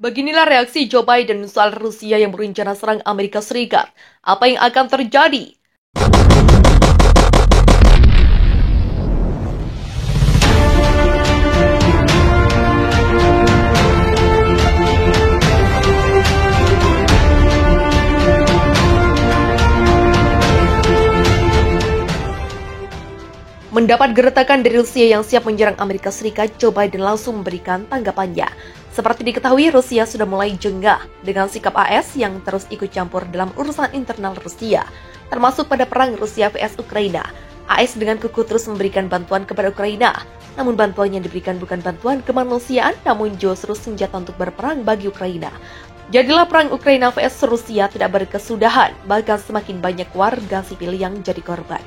Beginilah reaksi Joe Biden soal Rusia yang berencana serang Amerika Serikat. Apa yang akan terjadi? Mendapat gertakan dari Rusia yang siap menyerang Amerika Serikat, Joe Biden langsung memberikan tanggapannya. Seperti diketahui, Rusia sudah mulai jengah dengan sikap AS yang terus ikut campur dalam urusan internal Rusia, termasuk pada perang Rusia vs Ukraina. AS dengan kukuh terus memberikan bantuan kepada Ukraina, namun bantuan yang diberikan bukan bantuan kemanusiaan, namun justru senjata untuk berperang bagi Ukraina. Jadilah perang Ukraina vs Rusia tidak berkesudahan, bahkan semakin banyak warga sipil yang jadi korban.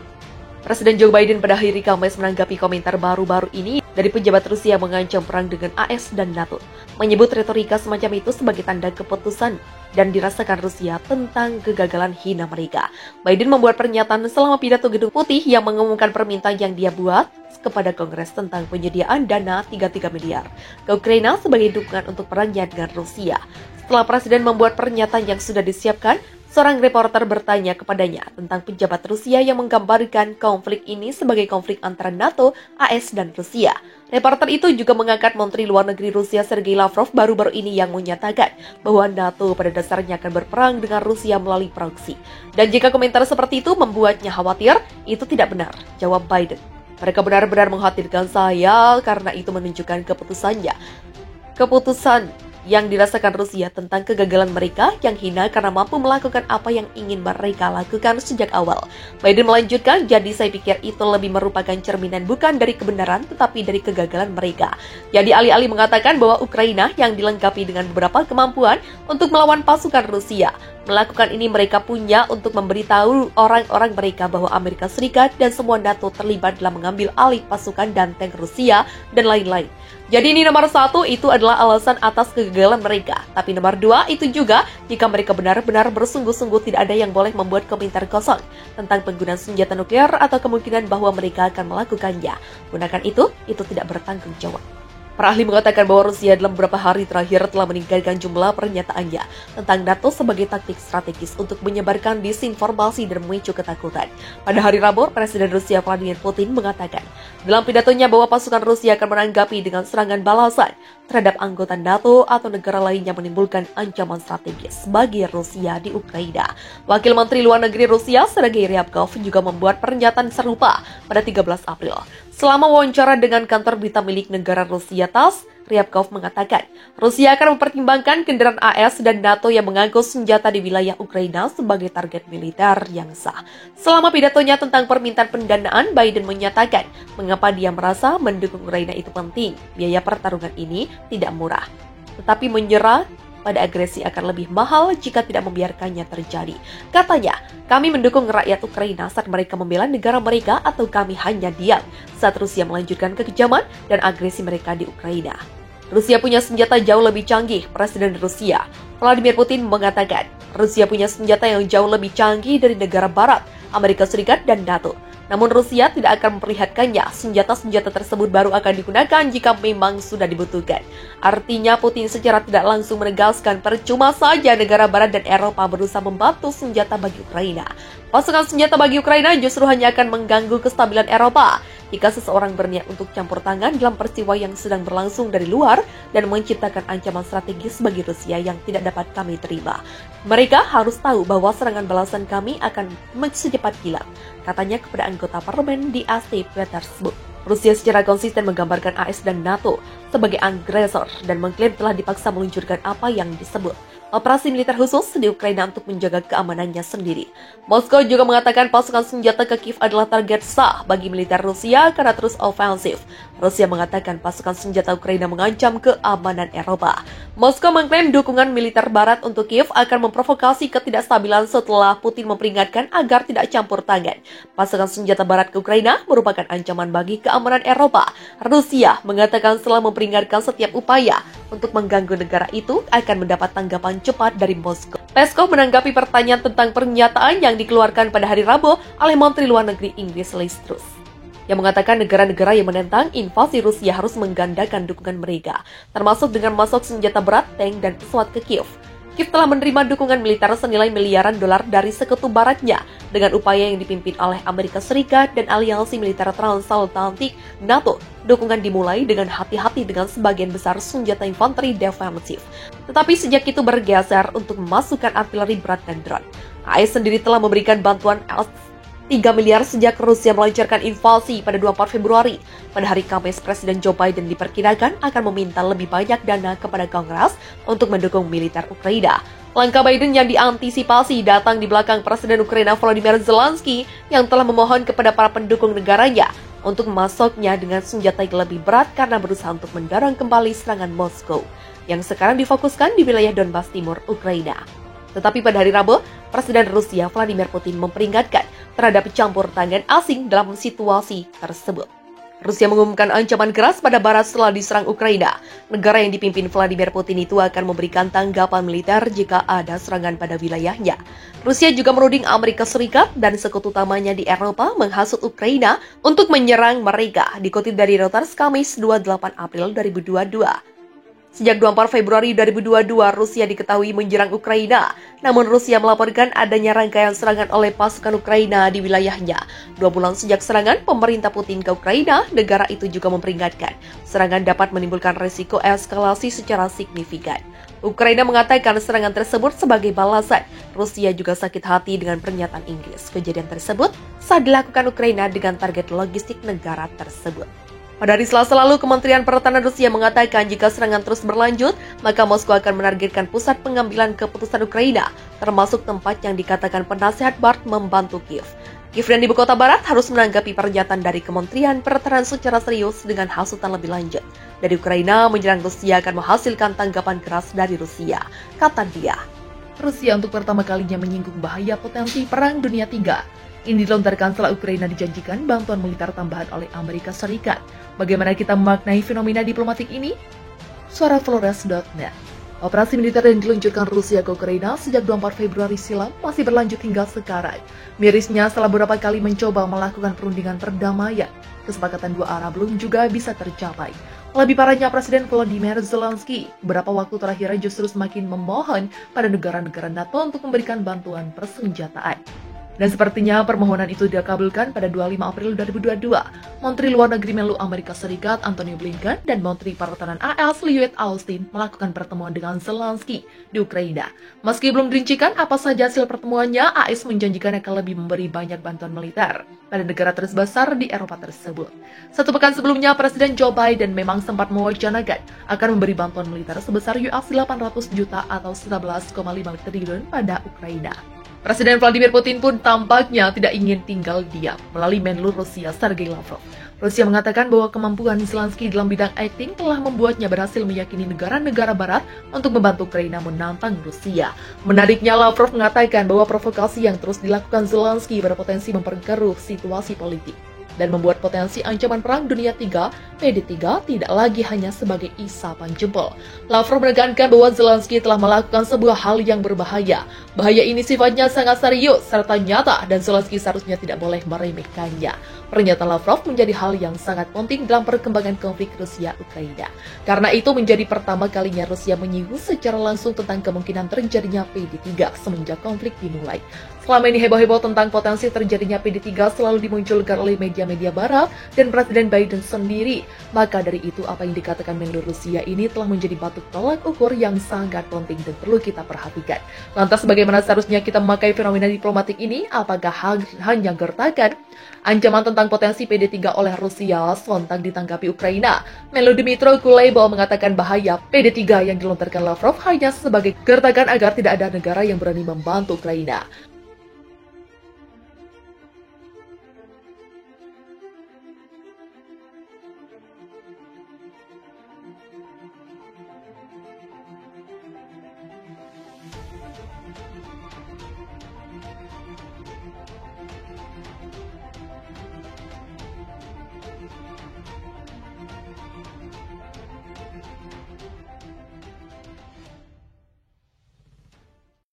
Presiden Joe Biden pada hari Kamis menanggapi komentar baru-baru ini dari pejabat Rusia mengancam perang dengan AS dan NATO, menyebut retorika semacam itu sebagai tanda keputusan dan dirasakan Rusia tentang kegagalan hina mereka. Biden membuat pernyataan selama pidato Gedung Putih yang mengumumkan permintaan yang dia buat kepada Kongres tentang penyediaan dana 33 miliar ke Ukraina sebagai dukungan untuk perangnya dengan Rusia. Setelah Presiden membuat pernyataan yang sudah disiapkan, seorang reporter bertanya kepadanya tentang pejabat Rusia yang menggambarkan konflik ini sebagai konflik antara NATO, AS, dan Rusia. Reporter itu juga mengangkat Menteri Luar Negeri Rusia Sergei Lavrov baru-baru ini yang menyatakan bahwa NATO pada dasarnya akan berperang dengan Rusia melalui proksi. Dan jika komentar seperti itu membuatnya khawatir, itu tidak benar, jawab Biden. Mereka benar-benar mengkhawatirkan saya karena itu menunjukkan keputusan yang dirasakan Rusia tentang kegagalan mereka yang hina karena mampu melakukan apa yang ingin mereka lakukan sejak awal. Biden melanjutkan, jadi saya pikir itu lebih merupakan cerminan bukan dari kebenaran tetapi dari kegagalan mereka. Jadi alih-alih mengatakan bahwa Ukraina yang dilengkapi dengan beberapa kemampuan untuk melawan pasukan Rusia. Melakukan ini mereka punya untuk memberitahu orang-orang mereka bahwa Amerika Serikat dan semua NATO terlibat dalam mengambil alih pasukan dan tank Rusia dan lain-lain. Jadi ini nomor 1 itu adalah alasan atas kegagalan mereka. Tapi nomor 2 itu juga jika mereka benar-benar bersungguh-sungguh tidak ada yang boleh membuat komentar kosong tentang penggunaan senjata nuklir atau kemungkinan bahwa mereka akan melakukannya. Gunakan itu tidak bertanggung jawab. Para ahli mengatakan bahwa Rusia dalam beberapa hari terakhir telah meningkatkan jumlah pernyataannya tentang NATO sebagai taktik strategis untuk menyebarkan disinformasi dan memicu ketakutan. Pada hari Rabu, Presiden Rusia Vladimir Putin mengatakan dalam pidatonya bahwa pasukan Rusia akan menanggapi dengan serangan balasan terhadap anggota NATO atau negara lain yang menimbulkan ancaman strategis bagi Rusia di Ukraina. Wakil Menteri Luar Negeri Rusia Sergei Ryabkov juga membuat pernyataan serupa pada 13 April. Selama wawancara dengan kantor berita milik negara Rusia TASS, Ryabkov mengatakan, Rusia akan mempertimbangkan kendaraan AS dan NATO yang mengangkut senjata di wilayah Ukraina sebagai target militer yang sah. Selama pidatonya tentang permintaan pendanaan, Biden menyatakan mengapa dia merasa mendukung Ukraina itu penting. Biaya pertarungan ini tidak murah, tetapi menyerah pada agresi akan lebih mahal jika tidak membiarkannya terjadi. Katanya, kami mendukung rakyat Ukraina saat mereka membela negara mereka atau kami hanya diam saat Rusia melanjutkan kekejaman dan agresi mereka di Ukraina. Rusia punya senjata jauh lebih canggih, Presiden Rusia Vladimir Putin mengatakan. Rusia punya senjata yang jauh lebih canggih dari negara Barat, Amerika Serikat, dan NATO. Namun Rusia tidak akan memperlihatkannya. Senjata-senjata tersebut baru akan digunakan jika memang sudah dibutuhkan. Artinya Putin secara tidak langsung menegaskan percuma saja negara Barat dan Eropa berusaha membantu senjata bagi Ukraina. Pasukan senjata bagi Ukraina justru hanya akan mengganggu kestabilan Eropa jika seseorang berniat untuk campur tangan dalam peristiwa yang sedang berlangsung dari luar dan menciptakan ancaman strategis bagi Rusia yang tidak dapat kami terima. Mereka harus tahu bahwa serangan balasan kami akan secepat kilat, katanya kepada anggota parlemen di St. Petersburg. Rusia secara konsisten menggambarkan AS dan NATO sebagai agresor dan mengklaim telah dipaksa meluncurkan apa yang disebut operasi militer khusus di Ukraina untuk menjaga keamanannya sendiri. Moskow juga mengatakan pasukan senjata ke Kiev adalah target sah bagi militer Rusia karena terus ofensif. Rusia mengatakan pasukan senjata Ukraina mengancam keamanan Eropa. Moskow mengklaim dukungan militer Barat untuk Kiev akan memprovokasi ketidakstabilan setelah Putin memperingatkan agar tidak campur tangan. Pasukan senjata Barat ke Ukraina merupakan ancaman bagi keamanan Eropa. Rusia mengatakan setelah memperingatkan setiap upaya untuk mengganggu negara itu akan mendapat tanggapan cepat dari Moskow. Peskov menanggapi pertanyaan tentang pernyataan yang dikeluarkan pada hari Rabu oleh Menteri Luar Negeri Inggris Liz Truss. yang mengatakan negara-negara yang menentang invasi Rusia harus menggandakan dukungan mereka, termasuk dengan masuk senjata berat, tank, dan pesawat ke Kiev. Kiev telah menerima dukungan militer senilai miliaran dolar dari sekutu baratnya dengan upaya yang dipimpin oleh Amerika Serikat dan aliansi militer transatlantik NATO. Dukungan dimulai dengan hati-hati dengan sebagian besar senjata infanteri defensif. Tetapi sejak itu bergeser untuk memasukkan artileri berat dan drone. AS sendiri telah memberikan bantuan 3 miliar sejak Rusia melancarkan invasi pada 24 Februari. Pada hari Kamis, Presiden Joe Biden diperkirakan akan meminta lebih banyak dana kepada Kongres untuk mendukung militer Ukraina. Langkah Biden yang diantisipasi datang di belakang Presiden Ukraina Volodymyr Zelensky yang telah memohon kepada para pendukung negaranya untuk memasoknya dengan senjata yang lebih berat karena berusaha untuk mendorong kembali serangan Moskow yang sekarang difokuskan di wilayah Donbas timur Ukraina. Tetapi pada hari Rabu, Presiden Rusia Vladimir Putin memperingatkan terhadap campur tangan asing dalam situasi tersebut. Rusia mengumumkan ancaman keras pada Barat setelah diserang Ukraina. Negara yang dipimpin Vladimir Putin itu akan memberikan tanggapan militer jika ada serangan pada wilayahnya. Rusia juga menuding Amerika Serikat dan sekutu utamanya di Eropa menghasut Ukraina untuk menyerang mereka, dikutip dari Reuters Kamis 28 April 2022. Sejak 24 Februari 2022, Rusia diketahui menyerang Ukraina. Namun Rusia melaporkan adanya rangkaian serangan oleh pasukan Ukraina di wilayahnya. 2 bulan sejak serangan pemerintah Putin ke Ukraina, negara itu juga memperingatkan serangan dapat menimbulkan risiko eskalasi secara signifikan. Ukraina mengatakan serangan tersebut sebagai balasan. Rusia juga sakit hati dengan pernyataan Inggris. Kejadian tersebut saat dilakukan Ukraina dengan target logistik negara tersebut. Pada hari Selasa lalu, Kementerian Pertahanan Rusia mengatakan jika serangan terus berlanjut, maka Moskow akan menargetkan pusat pengambilan keputusan Ukraina, termasuk tempat yang dikatakan penasihat BART membantu Kiev. Kiev dan ibu kota barat harus menanggapi pernyataan dari Kementerian Pertahanan secara serius dengan hasutan lebih lanjut. Dari Ukraina menyerang Rusia akan menghasilkan tanggapan keras dari Rusia, kata dia. Rusia untuk pertama kalinya menyinggung bahaya potensi Perang Dunia III. Ini dilontarkan setelah Ukraina dijanjikan bantuan militer tambahan oleh Amerika Serikat. Bagaimana kita memaknai fenomena diplomatik ini? Suara Flores.net. Operasi militer yang diluncurkan Rusia ke Ukraina sejak 24 Februari silam masih berlanjut hingga sekarang. Mirisnya setelah beberapa kali mencoba melakukan perundingan perdamaian, kesepakatan dua arah belum juga bisa tercapai. Lebih parahnya Presiden Volodymyr Zelensky beberapa waktu terakhir justru semakin memohon pada negara-negara NATO untuk memberikan bantuan persenjataan. Dan sepertinya permohonan itu dikabulkan pada 25 April 2022. Menteri Luar Negeri Menlu Amerika Serikat Antony Blinken dan Menteri Pertahanan AS Lloyd Austin melakukan pertemuan dengan Zelensky di Ukraina. Meski belum dirincikan apa saja hasil pertemuannya, AS menjanjikan akan lebih memberi banyak bantuan militer pada negara terbesar di Eropa tersebut. Satu pekan sebelumnya, Presiden Joe Biden memang sempat mewacanakan akan memberi bantuan militer sebesar US 800 juta atau 11,5 triliun pada Ukraina. Presiden Vladimir Putin pun tampaknya tidak ingin tinggal diam melalui Menlu Rusia Sergei Lavrov. Rusia mengatakan bahwa kemampuan Zelensky dalam bidang akting telah membuatnya berhasil meyakini negara-negara barat untuk membantu Ukraina menantang Rusia. Menariknya, Lavrov mengatakan bahwa provokasi yang terus dilakukan Zelensky berpotensi memperkeruh situasi politik dan membuat potensi ancaman Perang Dunia III, PD3, tidak lagi hanya sebagai isapan jempol. Lavrov menekankan bahwa Zelensky telah melakukan sebuah hal yang berbahaya. Bahaya ini sifatnya sangat serius serta nyata dan Zelensky seharusnya tidak boleh meremehkannya. Pernyataan Lavrov menjadi hal yang sangat penting dalam perkembangan konflik Rusia-Ukraina. Karena itu menjadi pertama kalinya Rusia menyinggung secara langsung tentang kemungkinan terjadinya PD3 semenjak konflik dimulai. Selama ini heboh-heboh tentang potensi terjadinya PD3 selalu dimunculkan oleh media-media barat dan Presiden Biden sendiri. Maka dari itu apa yang dikatakan Menlu Rusia ini telah menjadi batu tolak ukur yang sangat penting dan perlu kita perhatikan. Lantas bagaimana seharusnya kita memakai fenomena diplomatik ini? Apakah hanya gertakan? Ancaman tentang potensi PD3 oleh Rusia sontak ditanggapi Ukraina. Menlu Dmytro Kuleba mengatakan bahaya PD3 yang dilontarkan Lavrov hanya sebagai gertakan agar tidak ada negara yang berani membantu Ukraina.